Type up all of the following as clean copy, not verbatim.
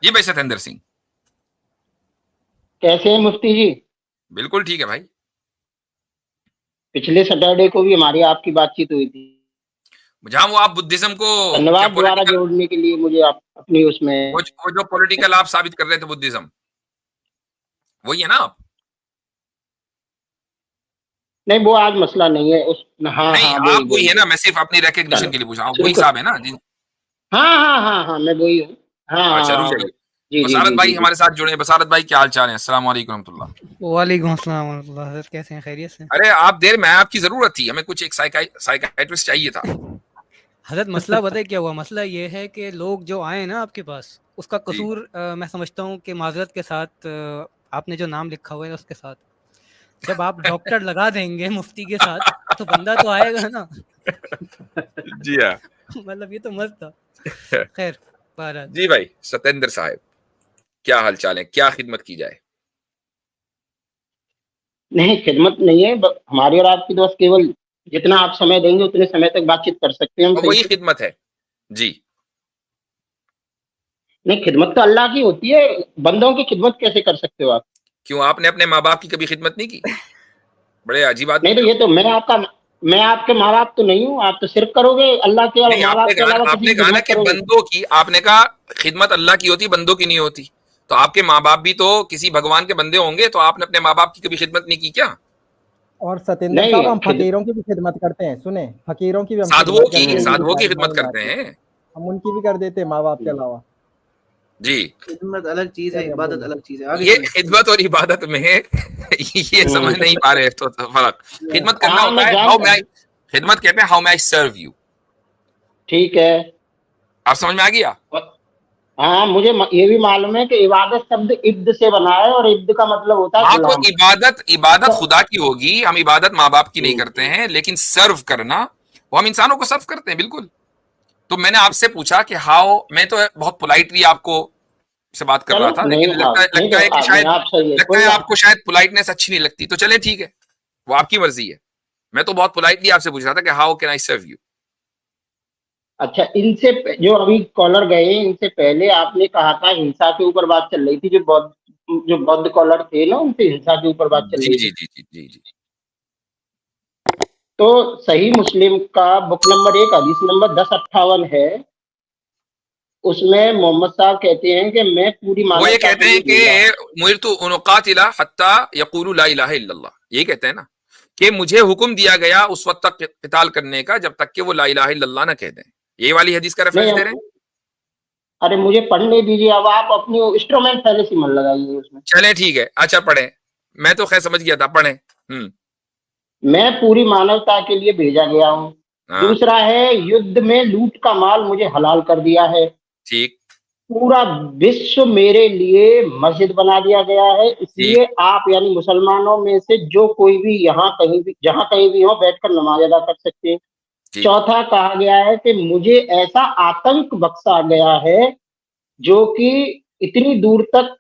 जी भाई सतेंद्र सिंह। कैसे हैं मुफ्ती जी? बिल्कुल ठीक है भाई। पिछले सैटरडे को भी हमारी आपकी बातचीत हुई थी। जहां वो आप बुद्धिज्म को क्या धन्यवाद दोबारा पॉलिटिकल, जोड़ने के लिए मुझे आप अपनी उसमें। वो जो पॉलिटिकल आप साबित कर रहे थे बुद्धिज्म, वही है ना आप? नहीं, वो आज मसला नहीं है उस। हाँ नहीं हाँ, आप वही वही वही है वही। ना, मैं सिर्फ अपनी रिकग्निशन चलो, के लिए पूछ रहा हूँ, शुरू वही कर। साहब है ना हाँ हाँ हाँ हाँ, मैं वही हूँ। हाँ हाँ अच्छा रुक हाँ। जाइए। जी जी बसारत जी भाई जी जी। हमारे साथ जुड़े हैं। बसारत भाई क्या हाल चाल है? अस्सलाम वालेकुम रहमतुल्लाह। वालेकुम अस्सलाम वरहमतुल्लाह। हज़रत कैसे हैं? खैरियत से? अरे आप देर में आए, आपकी जरूरत थी, हमें कुछ एक साइकाइट्रिस्ट चाहिए था। हज़रत मसला पता है क्या हुआ? मसला ये है कि लोग जो आए हैं ना आपके पास, उसका जी कसूर मैं समझता हूँ कि माज़रत के साथ आपने जो नाम लिखा हुआ है उसके साथ, जब आप डॉक्टर लगा देंगे मुफ्ती के साथ, तो बंदा तो आएगा ना। जी हाँ। मतलब ये तो मस्त था। खैर, बहरहाल। जी भाई सतेंद्र साहब, क्या हाल चाल है, क्या खिदमत की जाए? नहीं, खिदमत नहीं है, हमारी और आपकी दोस्त केवल जितना आप समय देंगे उतने समय तक बातचीत कर सकते हैं हम तो सही वही से। खिदमत है। जी। नहीं, खिदमत तो अल्लाह की होती है। बंदों की खिदमत कैसे कर सकते हो आप? क्यों आपने अपने माँ बाप की कभी खिदमत नहीं की? बड़े अजीब आदमी नहीं तो हैं आप। ये तो मैं आपके माँ बाप तो नहीं हूँ। आप तो सिर्फ करोगे अल्लाह के और नहीं माँ बाप के अलावा किसी आपने की कहा ना खिदमत कि करोगे? बंदों की, आपने कहा खिदमत अल्लाह की होती बंदों की नहीं होती। तो आपके माँ बाप भी तो किसी भगवान के बंदे होंगे, तो आपने अपने माँ बाप की कभी खिदमत नहीं की क्या? और सतेंद्र नहीं साहब, हम खिद फकीरों की भी खिदमत करते हैं। सुने, फकीरों की भी हम साधुओं खिदमत की, करते हैं, हम्म जिनकी साधुओं की शादी खिदमत नहीं करते आती, हैं। हम उनकी भी कर देते हैं, माँ बाप के हम्म। अलावा। जी। खिदमत अलग चीज है, चलिए, अब इबादत बोलिए। अलग चीज है। आगे ये चलें। खिदमत और इबादत में ये समझ नहीं पा रहे तो फर्क। खिदमत करना हाँ, होता मैं है हाउ जानता मैं, हूँ। खिदमत कहते हैं हाउ मैं आई सर्व यू। ठीक है। आप समझ में आ गया? हाँ, मुझे ये भी मालूम है कि इबादत शब्द इब्द से बना है और इब्द का मतलब होता है हाँ तो गुलाम। इबादत, इबादत तो खुदा की होगी, हम इबादत माँ बाप की नहीं हम्म, करते हैं, लेकिन सर्व करना वो हम इंसानों को सर्व करते हैं बिल्कुल। तो मैंने आपसे पूछा कि हाउ, मैं तो बहुत पोलाइटली आपको से बात कर रहा चलो था, नहीं, लेकिन हाँ नहीं, लगता तो है कि नहीं, शायद, आप सही है, लगता कोई है बात। आपको शायद पोलाइटनेस अच्छी नहीं लगती, तो चले ठीक है, वो आपकी मर्जी है। मैं तो बहुत पोलाइटली आपसे पूछ रहा था कि how can I serve you. अच्छा, जो अभी कॉलर गए इनसे पहले आपने कहा था हिंसा के ऊपर बात चल रही थी। जो बौद्ध कॉलर थे ना, उनसे हिंसा के ऊपर बात चल जी रही जी थी। जी जी जी जी। तो सही मुस्लिम का बुक नंबर 1 हदीस नंबर 1058 है। उसमें मोहम्मद साहब कहते हैं कि मैं पूरी वो ये मानवता कहते के हैं लिए भेजा हूँ। कि मुइरतु उन उकातिला हत्ता यकूलू ला इलाहा इल्लल्लाह, यही कहते हैं ना, कि मुझे हुक्म दिया गया उस वक्त तक किताल करने का जब तक कि वो ला इलाहा इल्लल्लाह ना कह दें। ये वाली हदीस का रेफरेंस नहीं, दे रहे हैं। अरे मुझे पढ़ने दीजिए। अब आप अपनी इंस्ट्रूमेंट पहले से मन लगाइए उसमें। चलें ठीक है, अच्छा पढ़ें। मैं तो खैर समझ गया था, पढ़ें। मैं पूरी मानवता के लिए भेजा गया हूँ। हाँ। दूसरा है, युद्ध में लूट का माल मुझे हलाल कर दिया है। ठीक। पूरा विश्व मेरे लिए मस्जिद बना दिया गया है, ठीक। इसलिए आप यानी मुसलमानों में से जो कोई भी यहाँ कहीं भी जहाँ कहीं भी हो बैठकर नमाज अदा कर सकते हैं। ठीक। चौथा कहा गया है कि मुझे ऐसा आतंक बख्शा गया है जो कि इतनी दूर तक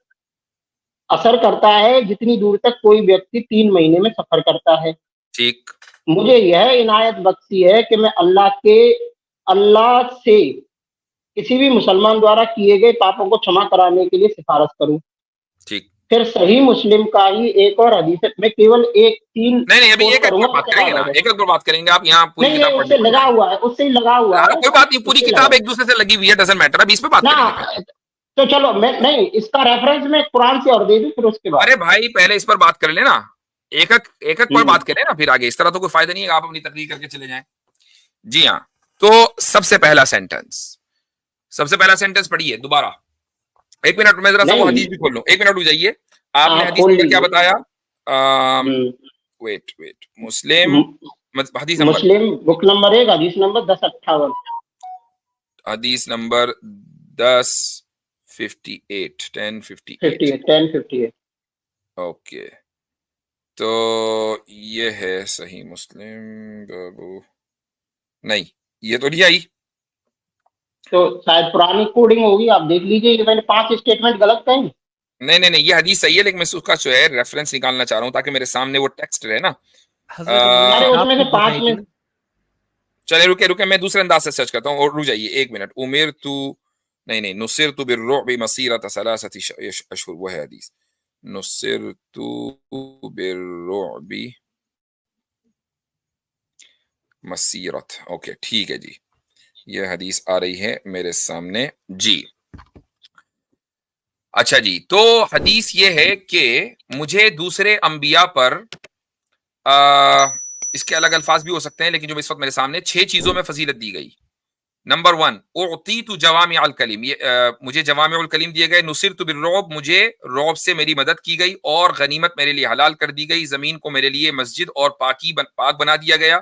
असर करता है जितनी दूर तक कोई व्यक्ति 3 महीने में सफर करता है। ठीक। मुझे यह इनायत बख्शी है कि मैं अल्लाह से किसी भी मुसलमान द्वारा किए गए पापों को क्षमा कराने के लिए सिफारिश करूं। ठीक। फिर सही मुस्लिम का ही एक और हदीस है। मैं केवल एक तीन नहीं नहीं, अभी कोट एक एक पर करूंगा, बात उसके करेंगे बाद आ ना, जाए। एक एक पर बात करेंगे, आप यहाँ पूरी नहीं, ये किताब पढ़ने उससे पड़ लगा जाए। हुआ है, उससे ही लगा हुआ है, कोई बात नहीं, पूरी उससे लगा किताब हुआ एक दूसरे से लगी हुई है, डजेंट मैटर, अभी इस पे बात ना। करेंगे पहले। तो चलो, मैं नहीं, इसका रेफरेंस मैं कुरान से और दे दूं फिर उसके बाद। अरे भाई पहले इस पर बात कर लेना, एक एक पर हम्म। बात करें ना, फिर आगे इस तरह तो कोई फायदा नहीं है आप अपनी तकरीर करके चले जाएं। जी हाँ। तो सबसे पहला सेंटेंस, सबसे पहला सेंटेंस पढ़िए दोबारा। एक मिनट, मैं जरा सा वो नहीं, हदीस भी खोल लूं, एक मिनट रुक जाइए। आपने आप हदीस खोल नंबर क्या लीजिए। बताया? हम्म। वेट वेट, मुस्लिम, हदीस नंबर, मुस्लिम बुक नंबर 1 हदीस नंबर 1058। हदीस नंबर 1058, 1058। 1058। ओके। तो ये है सही मुस्लिम बाबू, नहीं ये तो नहीं आई। तो शायद पुरानी कोडिंग होगी, आप देख लीजिए। ये मैंने 5 स्टेटमेंट गलत कहे। नहीं नहीं नहीं, ये हदीस सही है, लेकिन मैं उसका जो है रेफरेंस निकालना चाह रहा हूँ ताकि मेरे सामने वो टेक्स्ट रहे ना। हज़रत उन्होंने अरे किताब उसमें से खुद 5 बताई थी में। ना। चले रुके रुके, मैं दूसरे अंदाज से सर्च करता हूँ, और रुक जाइए एक मिनट। उमेर तू नहीं, नुसिरतु बिर्रुअबि मसीरत सलासति अशहुर, वो है हदीस, नुसिरतु बिर्रुअबि मसीरत। ओके, ठीक है जी, ये हदीस आ रही है मेरे सामने जी। अच्छा जी, तो हदीस ये है कि मुझे दूसरे अंबिया पर इसके अलग अल्फाज भी हो सकते हैं, लेकिन जो इस वक्त मेरे सामने 6 चीजों में फजीलत दी गई। नंबर 1, उतीतु जवामिअल कलीम, ये मुझे जवामिअल कलीम दिए गए। नुसिरतु बिर्रुअब, मुझे रौब से मेरी मदद की गई और गनीमत मेरे लिए हलाल कर दी गई। जमीन को मेरे लिए मस्जिद और पाक बना दिया गया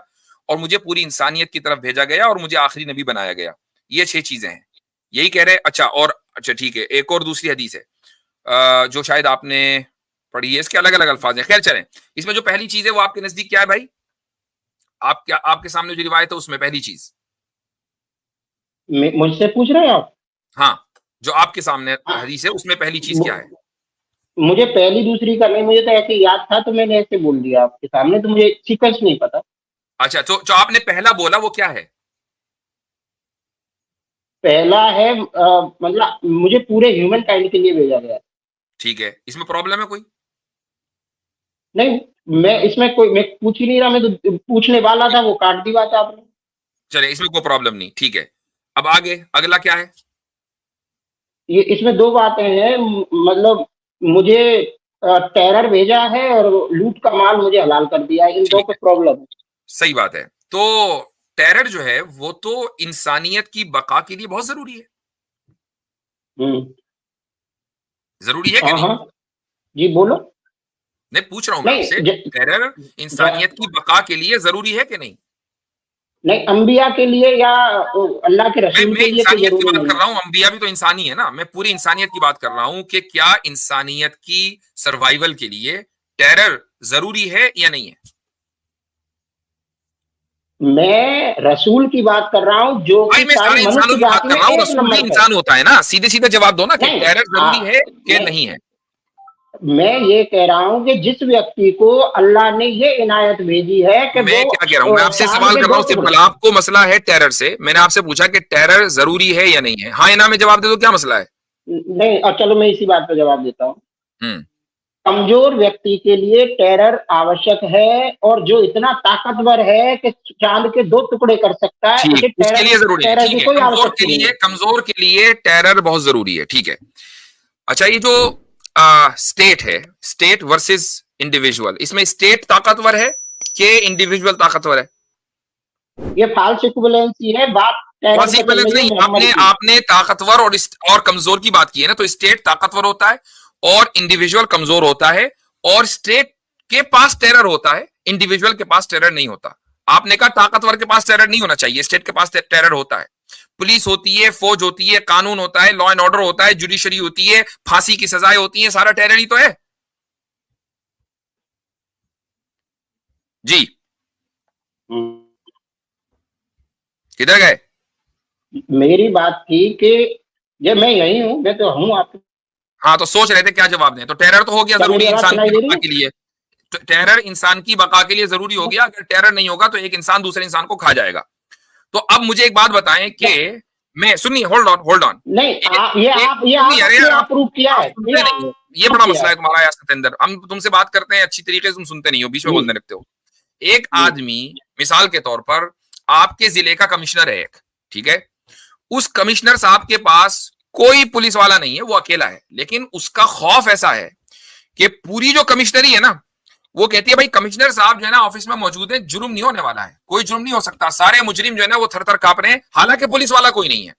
और मुझे पूरी इंसानियत की तरफ भेजा गया और मुझे आखिरी नबी बनाया गया। ये 6 चीजें हैं, यही कह रहे। अच्छा, और अच्छा ठीक है, एक और दूसरी हदीस है जो शायद आपने पढ़ी है, इसके अलग अलग अल्फाज हैं। खैर चलें, इसमें जो पहली चीज है वो आपके नजदीक क्या है भाई? आपके सामने जो रिवायत है उसमें पहली चीज मुझसे पूछ रहे हैं आप? हाँ, जो आपके सामने हदीस है उसमें पहली चीज क्या है? मुझे पहली दूसरी का नहीं, मुझे तो ऐसे याद था तो मैंने ऐसे बोल दिया आपके सामने, तो मुझे सीक्वेंस नहीं पता। अच्छा, तो जो आपने पहला बोला वो क्या है? पहला है मतलब मुझे पूरे ह्यूमन काइंड के लिए भेजा गया। ठीक है, इसमें प्रॉब्लम है कोई? नहीं, मैं पूछ ही नहीं रहा, मैं तो पूछने वाला था, वो काट दी बात आपने। चले, इसमें कोई प्रॉब्लम नहीं, ठीक है। अब आगे अगला क्या है? ये इसमें 2 बातें हैं, मतलब मुझे टेरर भेजा है और लूट का माल मुझे हलाल कर दिया है, इन 2 पे प्रॉब्लम है। सही बात है। तो टेरर जो है वो तो इंसानियत की बका के लिए बहुत जरूरी है। जरूरी है कि नहीं? हाँ जी बोलो। नहीं, पूछ रहा हूं मैं आपसे, टेरर इंसानियत की बका के लिए जरूरी है कि नहीं? नहीं, अंबिया के लिए या अल्लाह के रसूल मैं के लिए तो इंसानियत की जरूरी बात नहीं। कर रहा हूँ, अंबिया भी तो इंसानी है ना। मैं पूरी इंसानियत की बात कर रहा हूँ कि क्या इंसानियत की सर्वाइवल के लिए टेरर जरूरी है या नहीं है? मैं रसूल की बात कर रहा हूँ जो भाई, कि मैं सारे सारी इंसानों मनुष्य की बात जाति कर में रहा हूँ, 1 रसूल भी नंबर पे। इंसान होता है ना। सीधे सीधे जवाब दो ना कि नहीं, टेरर जरूरी है कि नहीं है। मैं ये कह रहा हूँ कि जिस व्यक्ति को अल्लाह ने ये इनायत भेजी है कि मैं वो क्या कह रहा हूँ, मैं आपसे चांद सवाल के कर रहा 2 हूँ टुकड़े। सिंपल, आपको मसला है टेरर से। मैंने आपसे पूछा कि टेरर जरूरी है या नहीं है, हाँ या ना में जवाब दे दो, क्या मसला है? नहीं, और चलो मैं इसी बात पर जवाब देता हूँ। हम्म, कमजोर व्यक्ति के लिए टेरर आवश्यक है, और जो इतना ताकतवर है कि चांद के 2 टुकड़े कर सकता है, ठीक, उसे उसके लिए जरूरी नहीं। टेरर ठीक की है, कोई आवश्यकता नहीं है। कमजोर के लिए टेरर बहुत जरूरी है, ठीक है। अच्छा, ये जो स्टेट है, स्टेट वर्सेस इंडिविजुअल, इसमें स्टेट ताकतवर है कि इंडिविजुअल ताकतवर है? ये फाल्स इक्विवेलेंसी है, बात टेरर पे चल रही है नहीं, मोहम्मद आपने की। आपने ताकतवर और कमजोर की बात की है ना। तो स्टेट ताकतवर होता है और इंडिविजुअल कमजोर होता है, और स्टेट के पास टेरर होता है, इंडिविजुअल के पास टेरर नहीं होता। आपने कहा ताकतवर के पास टेरर नहीं होना चाहिए, स्टेट के पास टेरर होता है। पुलिस होती है, फौज होती है, कानून होता है, लॉ एंड ऑर्डर होता है, जुडिशरी होती है, फांसी की सजाएं होती है, सारा टेरर ही तो है जी। किधर गए? मेरी बात थी कि ये मैं यही हूँ, मैं तो हूँ आप। हाँ, तो सोच रहे थे क्या जवाब दें। तो टेरर तो हो गया क्या जरूरी मेरी आवाज इंसान सुनाई की दे रही बका है? के लिए। तो टेरर इंसान की बका के लिए जरूरी हो गया। अगर टेरर नहीं होगा तो एक इंसान दूसरे इंसान को खा जाएगा। तो अब मुझे एक बात बताएं कि मैं, सुनिए, होल्ड ऑन। नहीं, ये अरे आप प्रूव किया आप है, सुनते नहीं हो, ये बड़ा मसला है तुम्हारा यार सतेंद्र। हम तुमसे बात करते हैं अच्छी तरीके से, तुम सुनते नहीं हो, बीच में बोलने लगते हो। एक आदमी, मिसाल के तौर पर आपके जिले का कमिश्नर है एक, ठीक है। उस कमिश्नर साहब के पास कोई पुलिस वाला नहीं है, वो अकेला है, लेकिन उसका खौफ ऐसा है कि पूरी जो कमिश्नरी है ना, वो कहती है भाई कमिश्नर साहब जो है ना ऑफिस में मौजूद है, जुर्म नहीं होने वाला है, कोई जुर्म नहीं हो सकता, सारे मुजरिम जो है ना वो थर थर कांप रहे हैं, हालांकि पुलिस वाला कोई नहीं है।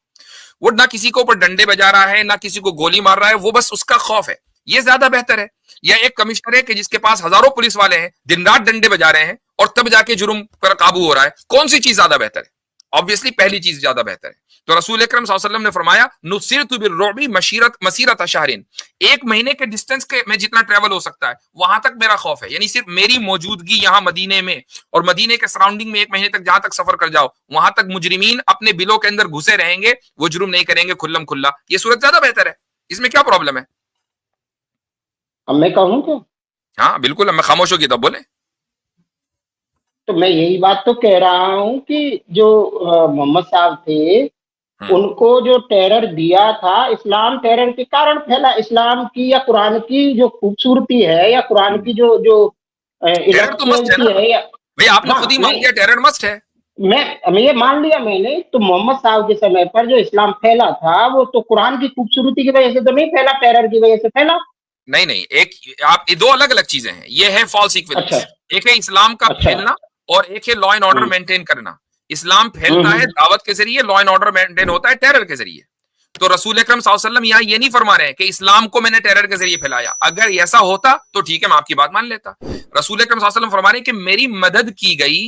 वो ना किसी को ऊपर डंडे बजा रहा है, ना किसी को गोली मार रहा है, वो बस उसका खौफ है। ये ज्यादा बेहतर है या एक कमिश्नर है कि जिसके पास हजारों पुलिस वाले हैं, दिन रात डंडे बजा रहे हैं और तब जाके जुर्म पर काबू हो रहा है? कौन सी चीज ज्यादा बेहतर है? ऑब्वियसली पहली चीज ज्यादा बेहतर है। तो रसूल अकरम सल्लल्लाहु अलैहि वसल्लम ने फरमाया, नुसिरतु बिर्रुअबि मसीरत शहरिन, 1 महीने के डिस्टेंस के में जितना ट्रेवल हो सकता है वहां तक मेरा खौफ है। यानी सिर्फ मेरी मौजूदगी यहाँ मदीने में और मदीने के सराउंडिंग में 1 महीने तक जहां तक सफर कर जाओ, वहां तक मुजरिमीन अपने बिलों के अंदर घुसे रहेंगे, वो जुर्म नहीं करेंगे खुल्लम खुल्ला। ये सूरत ज्यादा बेहतर है, इसमें क्या प्रॉब्लम है? अब मैं कहूँ क्या? हाँ बिल्कुल, मैं खामोश हो गया, तब बोले। तो मैं यही बात तो कह रहा हूँ कि जो मोहम्मद साहब थे, उनको जो टेरर दिया था, इस्लाम टेरर के कारण फैला। इस्लाम की या कुरान की जो खूबसूरती है, या कुरान की जो जो टेरर तो मस्त है ना है, या भाई, आपने हाँ, खुद ही मान लिया टेरर मस्त है। मैं ये मान लिया मैंने, तो मोहम्मद साहब के समय पर जो इस्लाम फैला था, वो तो कुरान की खूबसूरती की वजह से तो नहीं फैला, टेरर की वजह से फैला। नहीं नहीं, एक आप ये दो अलग अलग चीजें हैं। ये है फॉल्स इक्विवेलेंस। अच्छा एक है इस्लाम का अच्छा। फैलना और एक है लॉ एंड ऑर्डर मेंटेन करना। इस्लाम फैलता है दावत के जरिए, लॉ एंड ऑर्डर मेंटेन होता है टेरर के जरिए। तो रसूल अकरम सल्लल्लाहु अलैहि वसल्लम यहाँ ये नहीं फरमा रहे हैं कि इस्लाम को मैंने टेरर के जरिए फैलाया। अगर ऐसा होता तो ठीक है, मैं आपकी बात मान लेता। रसूल अकरम सल्लल्लाहु अलैहि वसल्लम फरमा रहे हैं कि मेरी मदद की गई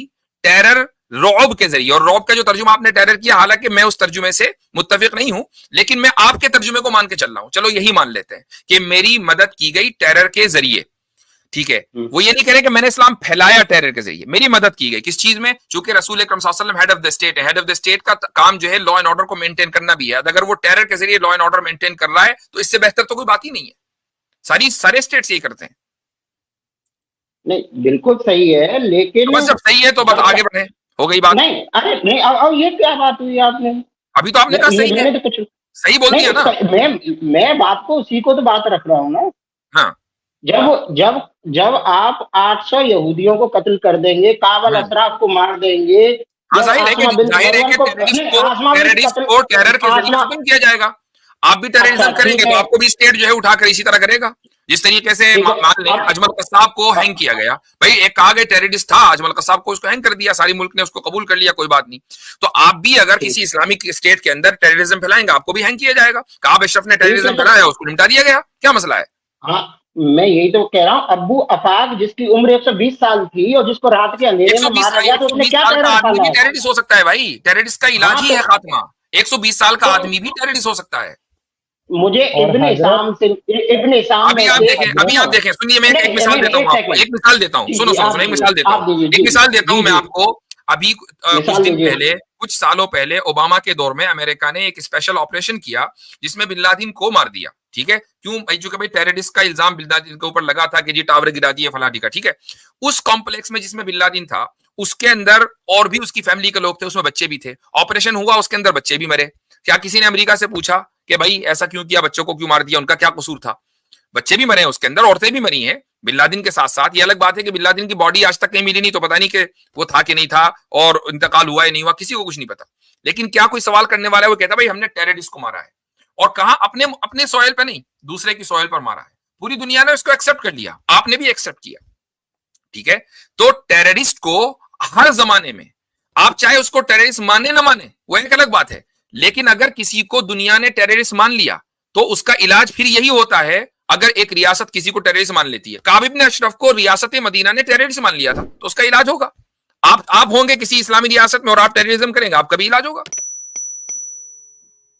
टेरर रौब के जरिए। और रौब का जो तर्जुमा आपने टेरर किया, हालांकि मैं उस तर्जुमे से मुत्तफिक नहीं हूं, लेकिन मैं आपके तर्जुमे को मान के चल रहा हूं। चलो यही मान लेते हैं कि मेरी मदद की गई टेरर के जरिए, ठीक है। वो ये नहीं कह रहे कि मैंने इस्लाम फैलाया टेरर के जरिए, मेरी मदद की गई किस चीज में? चूंकि रसूल अकरम सल्लल्लाहु अलैहि वसल्लम हेड ऑफ द स्टेट है। हेड ऑफ द स्टेट का काम जो है लॉ एंड ऑर्डर को मेंटेन करना भी है। अगर वो टेरर के जरिए लॉ एंड ऑर्डर मेंटेन कर रहा है तो इससे बेहतर तो कोई बात ही नहीं है। सारे स्टेट्स यही करते हैं। नहीं, बिल्कुल सही है, लेकिन तो बस जब सही है तो बस आगे बढ़े, हो गई बात। नहीं, अरे नहीं, अब ये क्या बात हुई आपने? अभी तो आपने कहा सही है, मैंने तो कुछ सही बोल दिया ना। मैं बात को उसी को तो बात रख रहा हूँ ना। हाँ जब जब जब आप 800 यहूदियों को कत्ल कर देंगे, काबल अशराफ को मार देंगे, हाँ, जाहिर है कि टेररिस्ट को टेरर के जरिए खत्म किया जाएगा। आप भी टेररिज्म करेंगे तो आपको भी स्टेट जो है उठाकर इसी तरह करेगा। जिस तरीके से मान लें अजमल कसाब को हैंग किया गया, भाई एक कहा गया टेररिस्ट था अजमल कसाब को, उसको हैंग कर दिया, सारी मुल्क ने उसको कबूल कर लिया, कोई बात नहीं। तो आप भी अगर किसी इस्लामिक स्टेट के अंदर टेररिज्म फैलाएंगे, आपको भी हैंग किया जाएगा। काब अशरफ ने टेररिज्म फैलाया, उसको निपटा दिया गया, क्या मसला है? हाँ, मैं यही तो कह रहा हूँ। अब्बू अफाक जिसकी उम्र 120 साल थी और जिसको रात के अंधेरे में मारा गया, तो उसने क्या आदमी भी टेररिस्ट हो सकता है भाई। टेररिस्ट का इलाज ही है खात्मा। 120 साल का आदमी भी टेररिस्ट हो सकता है। मुझे इब्ने शाम से अभी आप देखें सुनिए, मैं एक मिसाल देता हूँ आपको, एक मिसाल देता हूँ, सुनो एक मिसाल देता हूँ मैं आपको। अभी कुछ सालों पहले ओबामा के दौर में अमेरिका ने एक स्पेशल ऑपरेशन किया जिसमें बिन लादेन को मार दिया, ठीक है। क्यों भाई? चूंकि भाई टेररिस्ट का इल्जाम बिन लादेन के ऊपर लगा था कि जी टावर गिरा दिए फला ढिका, ठीक है। उस कॉम्प्लेक्स में जिसमें बिन लादेन था, उसके अंदर और भी उसकी फैमिली के लोग थे, उसमें बच्चे भी थे। ऑपरेशन हुआ, उसके अंदर बच्चे भी मरे। क्या किसी ने अमेरिका से पूछा कि भाई ऐसा क्यों किया, बच्चों को क्यों मार दिया, उनका क्या कसूर था? बच्चे भी मरे हैं उसके अंदर, औरतें भी मरी हैं बिन लादेन के साथ साथ। ये अलग बात है कि बिन लादेन की बॉडी आज तक कहीं मिली नहीं, तो पता नहीं कि वो था कि नहीं था और इंतकाल हुआ या नहीं हुआ, किसी को कुछ नहीं पता। लेकिन क्या कोई सवाल करने वाला है वो कहता भाई हमने टेररिस्ट को मारा है, और कहा अपने सॉइल पर नहीं, दूसरे की सॉइल पर मारा है। पूरी दुनिया ने उसको एक्सेप्ट कर लिया, आपने भी एक्सेप्ट किया, ठीक है। तो टेररिस्ट को हर जमाने में, आप चाहे उसको टेररिस्ट माने ना माने वो एक अलग बात है, लेकिन अगर किसी को दुनिया ने टेररिस्ट मान लिया तो उसका इलाज फिर यही होता है। अगर एक रियासत किसी को टेररिस्ट मान लेती है, काब इब्न अशरफ को रियासत मदीना ने टेररिस्ट मान लिया था, तो उसका इलाज होगा। आप होंगे किसी इस्लामी रियासत में और आप टेररिज्म करेंगे, आपका भी इलाज होगा।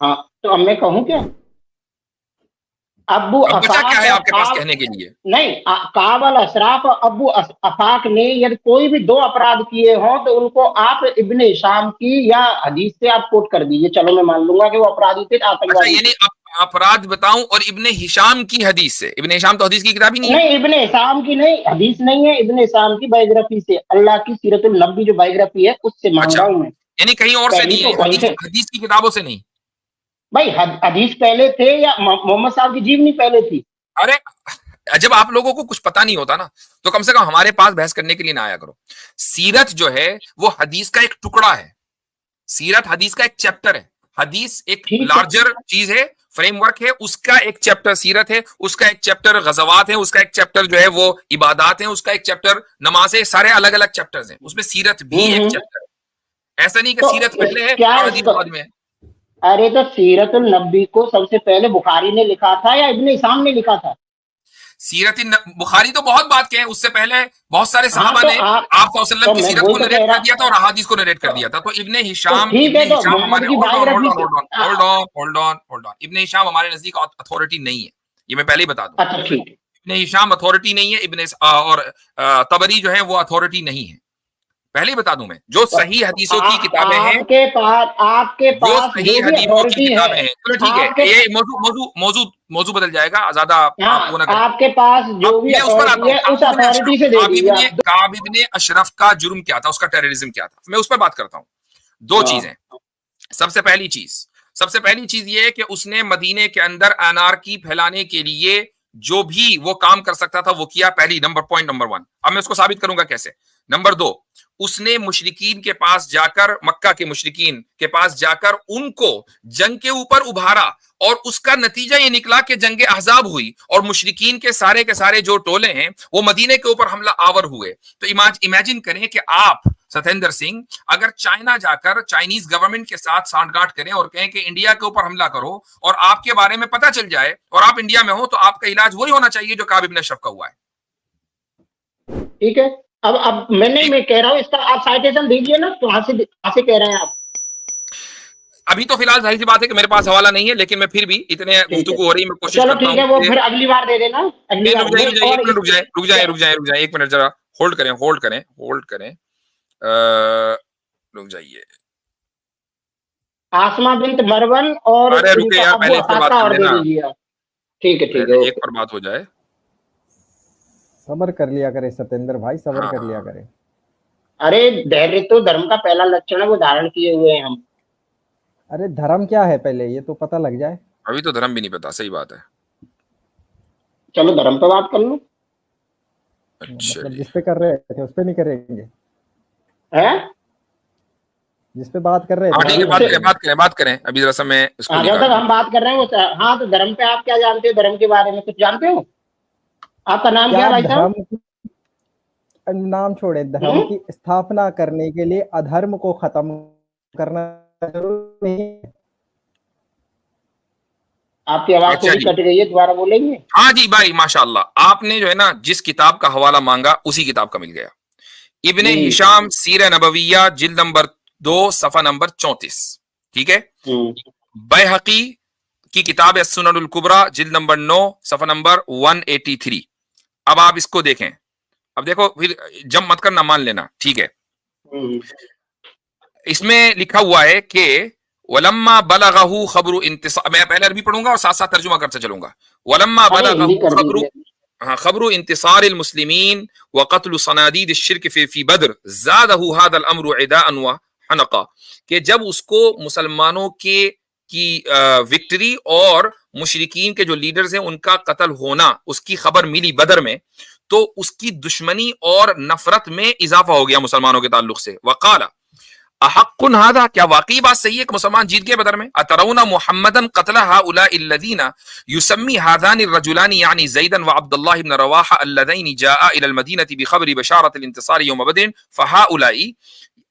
हाँ, तो अब मैं कहूं क्या? अब्बू बचा क्या है अफाक आपके पास कहने के लिए? नहीं, काबल अशराफ और अब्बू अफाक ने यदि कोई भी दो अपराध किए हों तो उनको आप इब्ने हिशाम की या हदीस से आप कोट कर दीजिए, चलो मैं मान लूंगा कि वो अपराधी थे, आतंकवादी। यानी अपराध बताऊं और इब्ने हिशाम की हदीस से? इब्ने हिशाम तो हदीस की किताब ही नहीं है। नहीं, इब्ने हिशाम की नहीं, हदीस नहीं है, इब्ने हिशाम की बायोग्राफी से, अल्लाह की सीरतुल नबी जो बायोग्राफी है उससे मान रहा हूं मैं। यानी कहीं और से नहीं है, हदीस की किताबों से नहीं भाई। हदीस पहले थे या मोहम्मद साहब की जीवनी पहले थी? अरे जब आप लोगों को कुछ पता नहीं होता ना, तो कम से कम हमारे पास बहस करने के लिए ना आया करो। सीरत जो है वो हदीस का एक टुकड़ा है, सीरत हदीस का एक चैप्टर है। हदीस एक लार्जर चीज है, फ्रेमवर्क है, उसका एक चैप्टर सीरत है, उसका एक चैप्टर गज़वात है, उसका एक चैप्टर जो है वो इबादत है, उसका एक चैप्टर नमाज है। सारे अलग अलग चैप्टर्स हैं, उसमें सीरत भी एक चैप्टर है। ऐसा नहीं कि सीरत पहले है और हदीस बाद में है। अरे तो सीरतुल नबी को सबसे पहले बुखारी ने लिखा था या इब्ने हिशाम ने लिखा था? सीरत बुखारी तो बहुत बात के हैं, उससे पहले बहुत सारे सहाबा ने आप सल्लल्लाहु अलैहि वसल्लम की सीरत को नरेट कर दिया था और अहादीस को नरेट कर दिया था। तो इब्ने हिशाम हमारे इब्ने हिशाम हमारे नजदीक अथॉरिटी नहीं है, ये मैं पहले ही बता दूं। इब्ने हिशाम अथॉरिटी नहीं है, इब्ने और तबरी जो है वो अथॉरिटी नहीं है, पहले ही बता दूं मैं। जो सही हदीसों की किताबें हैं, आपके पास सही हदीसों की किताबें हैं, चलो ठीक है, ये मौजू बदल जाएगा, ज्यादा आपके पास जो भी अथॉरिटी है उस अथॉरिटी से दे दीजिए। काब इब्ने अशरफ का जुर्म क्या था, उसका टेररिज्म क्या था, मैं उस पर बात करता हूं। दो चीजें, सबसे पहली चीज सबसे पहली चीज ये है कि उसने मदीने के अंदर अनारकी फैलाने के लिए जो भी वो काम कर सकता था वो किया। Point number 1। अब मैं उसको साबित करूंगा कैसे। नंबर 2, उसने मुशरिकीन के पास जाकर, मक्का के मुशरिकीन के पास जाकर उनको जंग के ऊपर उभारा और उसका नतीजा ये निकला कि जंग अहजाब हुई और मुशरिकीन के सारे जो टोले हैं वो मदीने के ऊपर हमला आवर हुए। तो इमेजिन करें कि आप सतेंद्र सिंह अगर चाइना जाकर चाइनीज गवर्नमेंट के साथ सांठगांठ करें और कहें कि इंडिया के ऊपर हमला करो और आपके बारे में पता चल जाए और आप इंडिया में हो, तो आपका इलाज वही होना चाहिए जो काब इब्न अशरफ का हुआ है। ठीक है, अब मैं कह रहा हूँ, इसका आप साइटेशन दीजिए ना, कहां से कह रहे हैं आप? अभी तो फिलहाल जाहिर सी बात है कि मेरे पास हवाला नहीं है, लेकिन मैं फिर भी इतने गुफ्तगू हो रही, मैं कोशिश चलो करता हूं। ठीक है, वो फिर अगली बार दे देना। अगली बार रुक जाए 1 मिनट, जरा होल्ड करें, रुक जाइए। आसमा बिन्त मरवन और अरे रुके यार, पहले इस पर बात कर लेना। ठीक है एक पर बात हो जाए। सब्र कर लिया करे सतेंद्र भाई, सब्र कर लिया करे। अरे धैर्य तो धर्म का पहला लक्षण है, वो धारण किए हुए हैं हम। अरे धर्म क्या है पहले ये तो पता लग जाए। अभी तो धर्म भी नहीं पता, सही बात है। चलो धर्म पे बात कर लो। अच्छा, मतलब जिस पे कर रहे थे उस पे नहीं करेंगे, हैं? जिस पे बात कर रहे हाँ ठीक है, बात करें। अभी जरा मैं इसको जब तक हम बात कर रहे हैं वो, हाँ, तो धर्म पे आप क्या जानते हो? धर्म के बारे में कुछ जानते हो? आपका नाम क्या है भाई साहब? नाम छोड़े, धर्म की स्थापना करने के लिए अधर्म को खत्म करना जरूरी नहीं है। आपकी आवाज थोड़ी कट गई है, दोबारा बोलेंगे? हाँ जी भाई, माशाअल्लाह, आपने जो है ना जिस किताब का हवाला मांगा उसी किताब का मिल गया। इब्ने हिशाम सीरा नबविया जिल्द नंबर 2 सफा नंबर 34, ठीक है। बैहकी की किताब है सुननुल कुबरा जिल्द नंबर 9 सफा नंबर 183। अब आप इसको देखें। अब देखो, फिर जम मत करना, मान लेना, ठीक है। इसमें लिखा हुआ है कि वलम्मा बलगहु खबरु इंतिसार, मैं पहले अरबी पढ़ूंगा और साथ साथ तर्जुमा करते चलूंगा। वलम्मा बलगहु खबरु इंतिसार मुस्लिमीन व क़त्ल सनादीद शिर्क फी बद्र ज़ादहु हादल अम्रु इदाअन व हनका, कि जब उसको मुसलमानों की विक्ट्री और मुशरिकीन के जो लीडर्स हैं उनका कत्ल होना उसकी खबर मिली बदर में, तो उसकी दुश्मनी और नफरत में इजाफा हो गया मुसलमानों के ताल्लुक से। वक़ाला अहक्कुन हादा, क्या वाकई बात सही है कि मुसलमान जीत गए बदर में? अतरौना मुहम्मदन क़त्ल हाउलाइ अल्लज़ीना युसम्मी हाज़ानि रजुलानि यानी ज़ैदन व अब्दुल्लाह इब्न रवाहा अल्लज़ैनि जाआ इलल मदीनति बिख़बरि बशारतिल इंतिसार यौम बद्रिन फ़हाउलाइ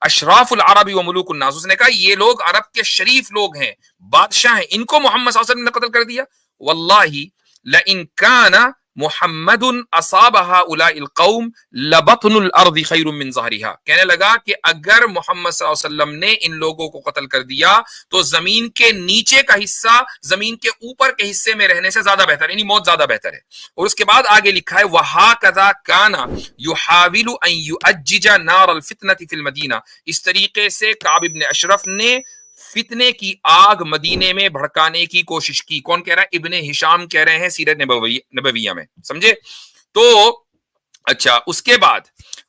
अशराफुल अरबी व मुलूकुन नास। उसने कहा ये लोग अरब के शरीफ लोग हैं, बादशाह हैं, इनको मोहम्मद सल्लल्लाहु अलैहि वसल्लम ने कत्ल कर दिया। वल्लाहि लइन काना मुहम्मदुन असाबहा उलाइल कौम लबतनुल अर्दी खैरुम मिन ज़हरिहा। कहने लगा कि अगर मोहम्मद सल्लल्लाहु अलैहि वसल्लम ने इन लोगों को कत्ल कर दिया तो जमीन के नीचे का हिस्सा जमीन के ऊपर के हिस्से में रहने से ज्यादा बेहतर है, यानी मौत ज्यादा बेहतर है। और उसके बाद आगे लिखा है वहा कज़ा काना युहाविलु अन युअज्जिजा नारल फितनति फिल मदीना। इस तरीके से काब इब्न अशरफ ने फितने की आग मदीने में भड़काने की कोशिश की। कौन कह रहा है? इब्ने हिशाम कह रहे हैं सीरत नबविया में, समझे? तो अच्छा, उसके बाद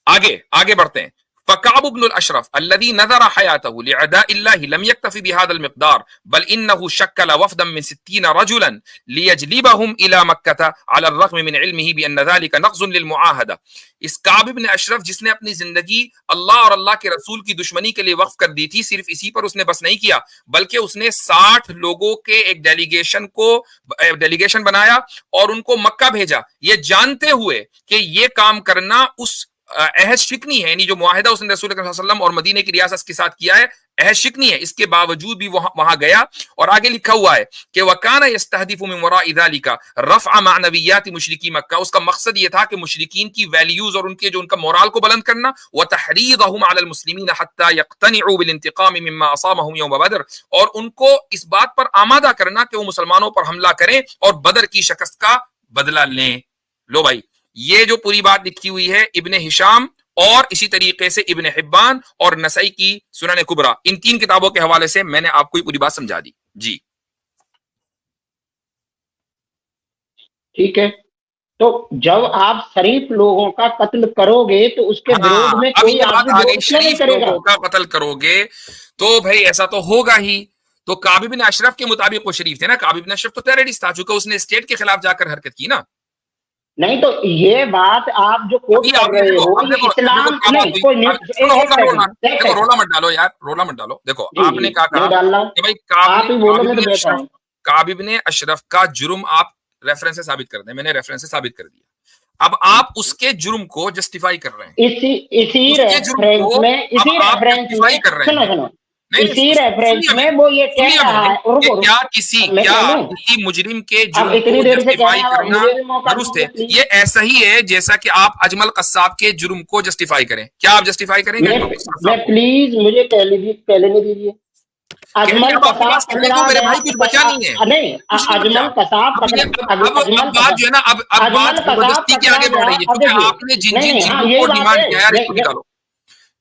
आगे बढ़ते हैं। फ़काब इब्नुल अशरफ अल्लज़ी नज़रा हयातहु लिअदाइल्लाहि लम यक्तफ़ी बिहाज़ल मिक़दार बल इन्नहु शक्कल वफ़दन मिन 60 रजुलन लियजलिबहुम इला मक्कता अला अर्रग़म मिन इल्मिही बिअन्न ज़ालिका नक़ज़ुन लिलमुआहदा। इस काब इब्न अशरफ जिसने अपनी जिंदगी अल्लाह और अल्लाह के रसूल की दुश्मनी के लिए वक्फ कर दी थी, सिर्फ इसी पर उसने बस नहीं किया बल्कि उसने 60 लोगों के एक डेलीगेशन बनाया और उनको मक्का भेजा, ये जानते हुए कि ये काम करना उस अहद शिकनी है, यानी जो मुआहिदा उसने रसूल सल्लल्लाहु अलैहि वसल्लम और मदीने की रियासत के साथ किया है अहद शिकनी है, इसके बावजूद भी वहां गया। और आगे लिखा हुआ है कि वकाना यस्तहदिफु मिन वराइ ज़ालिका रफ़अ मअनवियाति मुशरिकी मक्का। उसका मकसद ये था कि मुशरिकीन की वैल्यूज और उनका मोरल को बुलंद करना, व तहरीदहुम अलल मुस्लिमीन हत्ता यक़तनिउ बिल इंतिकाम मिम्मा असाबहुम यौम बद्र, और उनको इस बात पर आमादा करना कि वो मुसलमानों पर हमला करें और बदर की शिकस्त का बदला लें। लो भाई, ये जो पूरी बात लिखी हुई है इब्ने हिशाम और इसी तरीके से इब्ने हिब्बान और नसई की सुनन कुबरा, इन 3 किताबों के हवाले से मैंने आपको ये पूरी बात समझा दी जी। ठीक है, तो जब आप शरीफ लोगों का कत्ल करोगे तो उसके विरोध में कोई आदमी शरीफ लोगों का कत्ल करोगे तो भाई ऐसा तो होगा ही। तो काब इब्न अशरफ के मुताबिक वो शरीफ थे ना। काब इब्न अशरफ तो टेररिस्ट था, चूंकि उसने स्टेट के खिलाफ जाकर हरकत की ना। नहीं, तो ये बात आप जो कोट अभी कर आप रहे देखो, हो, अब ये देखो, इस्लाम देखो क्या नहीं, बात हुई। कोई अब सुनो, होल्ड ऑन, होल्ड ऑन। देखो, रोला मत डालो यार, रोला मत डालो। देखो, आपने क्या कहा कि भाई आप ही बोलो, मैं तो बैठा हूँ। काब इब्न अशरफ का जुर्म आप रेफरेंस से साबित कर दें, मैंने रेफरेंस से साबित कर दिया। अब आप उसके जुर्म को जस्टिफाई कर रहे हैं, इसी उसके जुर्म रेफरेंस को में, इसी अब आप रेफरेंस जस्टिफाई में कर रहे सुनो हैं। सुनो, नहीं, इसी नहीं, रेफरेंस सुनिए में वो ये कह सुनिए रहा है, कि रुको, क्या मैं कह लूं? किसी मुजरिम के अब जुर्म इतनी को देर से कह जस्टिफाई रहे हैं, करना मुझे भी मौका दुरुस्त दो है। प्लीज। ये ऐसा ही है जैसा कि आप अजमल कस्साब के जुर्म को जस्टिफाई करें। क्या आप जस्टिफाई करेंगे अजमल कस्साब मैं को? प्लीज मुझे कहने दीजिए। अजमल अब आपके पास कसाब कहने पकड़ा को मेरे गया, भाई कुछ बचा नहीं है, नहीं, कुछ नहीं अजमल बचा। कसाब अब ये पकड़ा, अब बात जो है ना, अब अजमल बात कसाब जबरदस्ती के पकड़ा आगे बढ़ गया। रही है, अब क्योंकि देखिए, आपने जिन नहीं जिन नहीं, हाँ चीजों यही को बात डिमांड है, किया यार, इसको निकालो।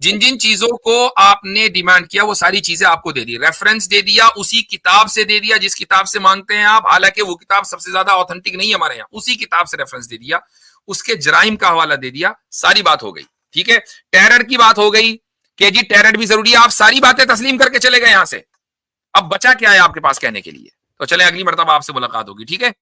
जिन जिन चीजों को आपने डिमांड किया वो सारी चीजें आपको दे दी, रेफरेंस दे दिया, उसी किताब से दे दिया जिस किताब से मांगते हैं आप। हालांकि वो किताब सबसे ज्यादा ऑथेंटिक नहीं है हमारे यहाँ, उसी किताब से रेफरेंस दे दिया, उसके जराइम का हवाला दे दिया, सारी बात हो गई। ठीक है, टेरर की बात हो गई कि जी टेरर भी जरूरी है, आप सारी बातें तस्लीम करके चले गए यहां से। अब बचा क्या है आपके पास कहने के लिए? तो चले, अगली मर्तबा आपसे मुलाकात होगी, ठीक है।